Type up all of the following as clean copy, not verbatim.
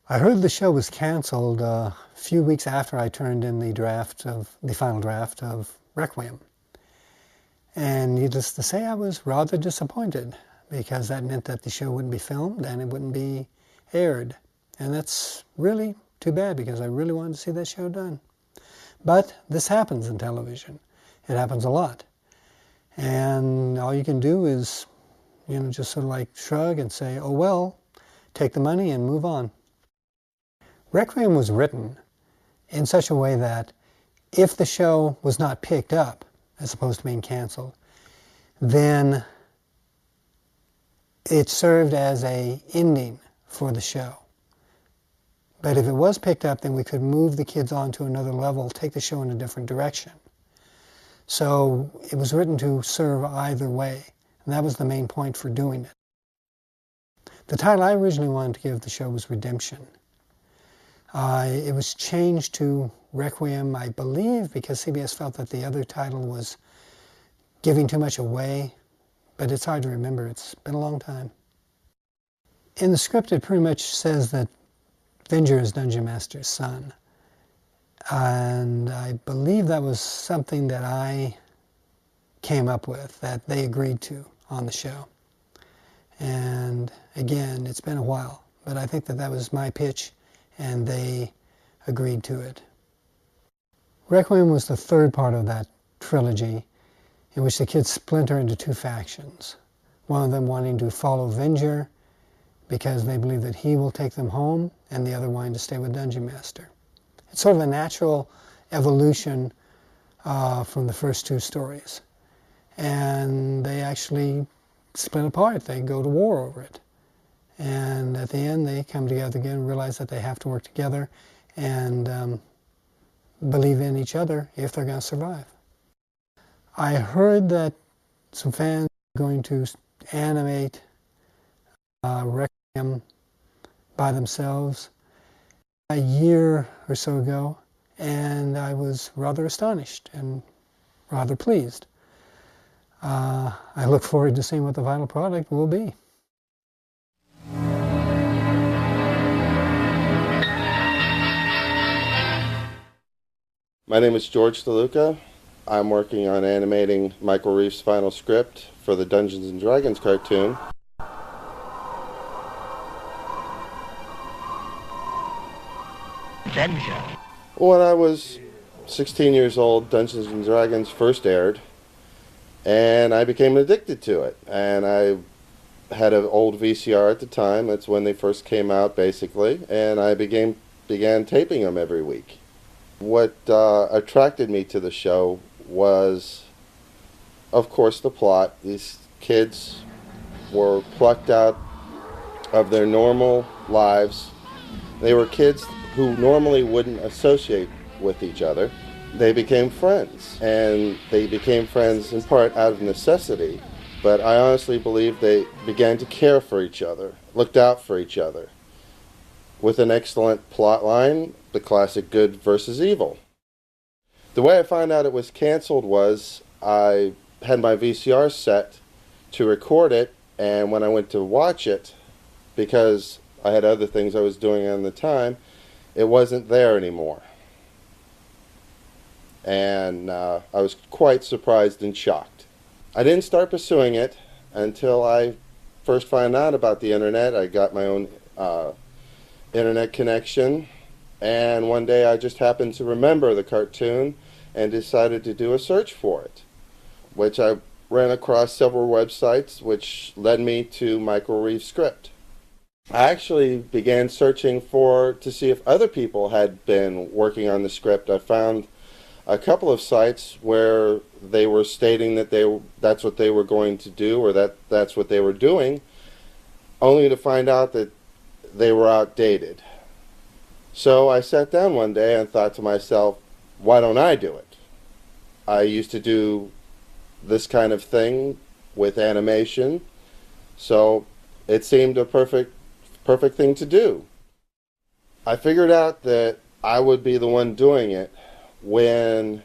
I heard the show was canceled a few weeks after I turned in the final draft of Requiem. And needless to say, I was rather disappointed because that meant that the show wouldn't be filmed and it wouldn't be aired. And that's really too bad because I really wanted to see that show done. But this happens in television. It happens a lot. And all you can do is, just sort of like shrug and say, oh well, take the money and move on. Requiem was written in such a way that if the show was not picked up, as opposed to being canceled, then it served as an ending for the show. But if it was picked up, then we could move the kids on to another level, take the show in a different direction. So it was written to serve either way, and that was the main point for doing it. The title I originally wanted to give the show was Redemption. It was changed to Requiem, I believe, because CBS felt that the other title was giving too much away, but it's hard to remember. It's been a long time. In the script, it pretty much says that Venger is Dungeon Master's son. And I believe that was something that I came up with, that they agreed to on the show. And again, it's been a while, but I think that that was my pitch, and they agreed to it. Requiem was the third part of that trilogy, in which the kids splinter into two factions. One of them wanting to follow Venger because they believe that he will take them home, and the other wanting to stay with Dungeon Master. It's sort of a natural evolution from the first two stories. And they actually split apart. They go to war over it. And at the end, they come together again and realize that they have to work together and believe in each other if they're going to survive. I heard that some fans are going to animate Requiem by themselves a year or so ago, and I was rather astonished and rather pleased. I look forward to seeing what the final product will be. My name is George DeLuca. I'm working on animating Michael Reeves' final script for the Dungeons & Dragons cartoon. Venger. When I was 16 years old, Dungeons & Dragons first aired, and I became addicted to it. And I had an old VCR at the time. That's when they first came out, basically, and I began taping them every week. What attracted me to the show was, of course, the plot. These kids were plucked out of their normal lives. They were kids who normally wouldn't associate with each other. They became friends, and they became friends in part out of necessity, but I honestly believe they began to care for each other, looked out for each other, with an excellent plot line, the classic good versus evil. The way I found out it was canceled was I had my VCR set to record it, and when I went to watch it, because I had other things I was doing at the time, it wasn't there anymore. And I was quite surprised and shocked. I didn't start pursuing it until I first found out about the internet. I got my own internet connection, and one day I just happened to remember the cartoon and decided to do a search for it, which I ran across several websites, which led me to Michael Reeves' script. I actually began searching to see if other people had been working on the script. I found a couple of sites where they were stating that that's what they were going to do, or that's what they were doing, only to find out that they were outdated. So I sat down one day and thought to myself, why don't I do it? I used to do this kind of thing with animation, so it seemed a perfect thing to do. I figured out that I would be the one doing it when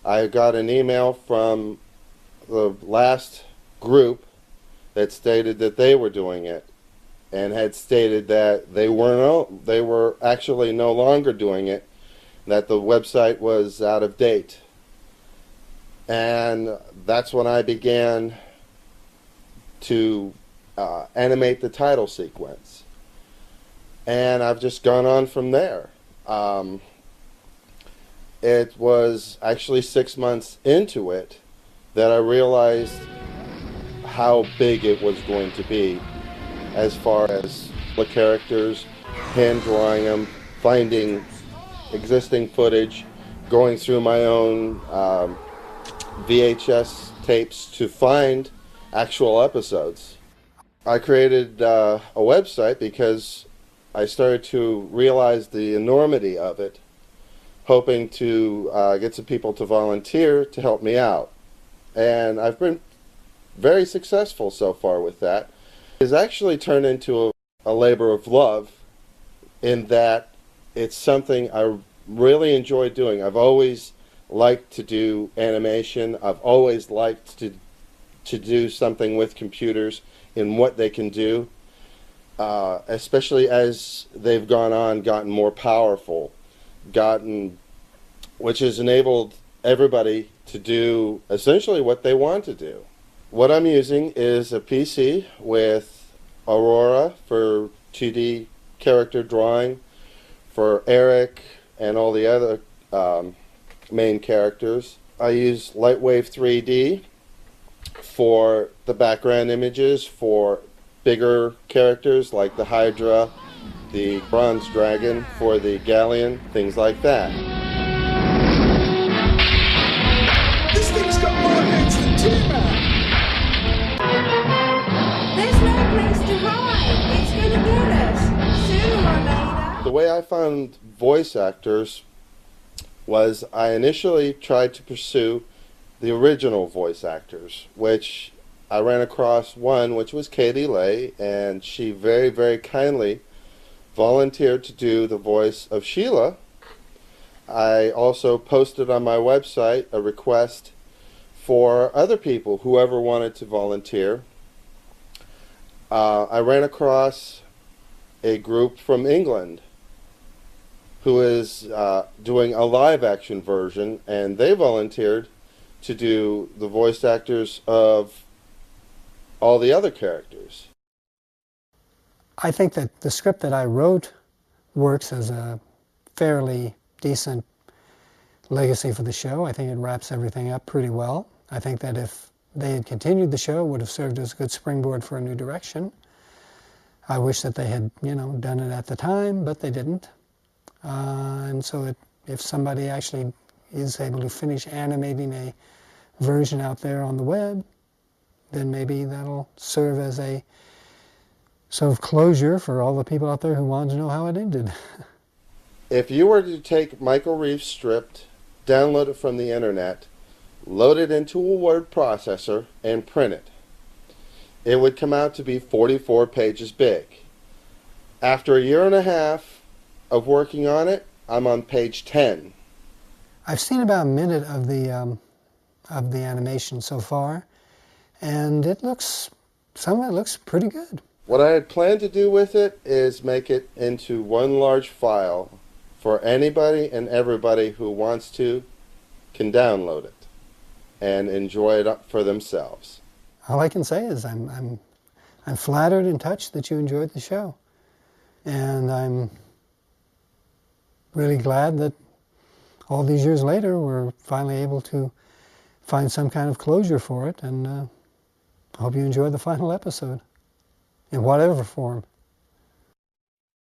I got an email from the last group that stated that they were doing it. and had stated that they were actually no longer doing it, that the website was out of date. And that's when I began to animate the title sequence. And I've just gone on from there. It was actually 6 months into it that I realized how big it was going to be, as far as the characters, hand drawing them, finding existing footage, going through my own VHS tapes to find actual episodes. I created a website because I started to realize the enormity of it, hoping to get some people to volunteer to help me out. And I've been very successful so far with that. It's actually turned into a labor of love, in that it's something I really enjoy doing. I've always liked to do animation. I've always liked to do something with computers and what they can do, especially as they've gotten more powerful, which has enabled everybody to do essentially what they want to do. What I'm using is a PC with Aurora for 2D character drawing, for Eric and all the other main characters. I use Lightwave 3D for the background images for bigger characters like the Hydra, the Bronze Dragon for the Galleon, things like that. This thing's got more legs than T-Man! There's no place to hide. It's going to get us, sooner or later. The way I found voice actors was I initially tried to pursue the original voice actors, which I ran across one, which was Katie Leigh, and she very, very kindly volunteered to do the voice of Sheila. I also posted on my website a request for other people, whoever wanted to volunteer. I ran across a group from England who is doing a live action version, and they volunteered to do the voice actors of all the other characters. I think that the script that I wrote works as a fairly decent legacy for the show. I think it wraps everything up pretty well. I think that if they had continued the show, it would have served as a good springboard for a new direction. I wish that they had, done it at the time, but they didn't. And so if somebody actually is able to finish animating a version out there on the web, then maybe that'll serve as a sort of closure for all the people out there who wanted to know how it ended. If you were to take Michael Reeves' script, download it from the internet, load it into a word processor, and print it, it would come out to be 44 pages big. After a year and a half of working on it, I'm on page 10. I've seen about a minute of the animation so far, and some of it looks pretty good. What I had planned to do with it is make it into one large file for anybody and everybody who wants to can download it and enjoy it for themselves. All I can say is I'm flattered and touched that you enjoyed the show, and I'm really glad that all these years later we're finally able to find some kind of closure for it, and I hope you enjoy the final episode in whatever form.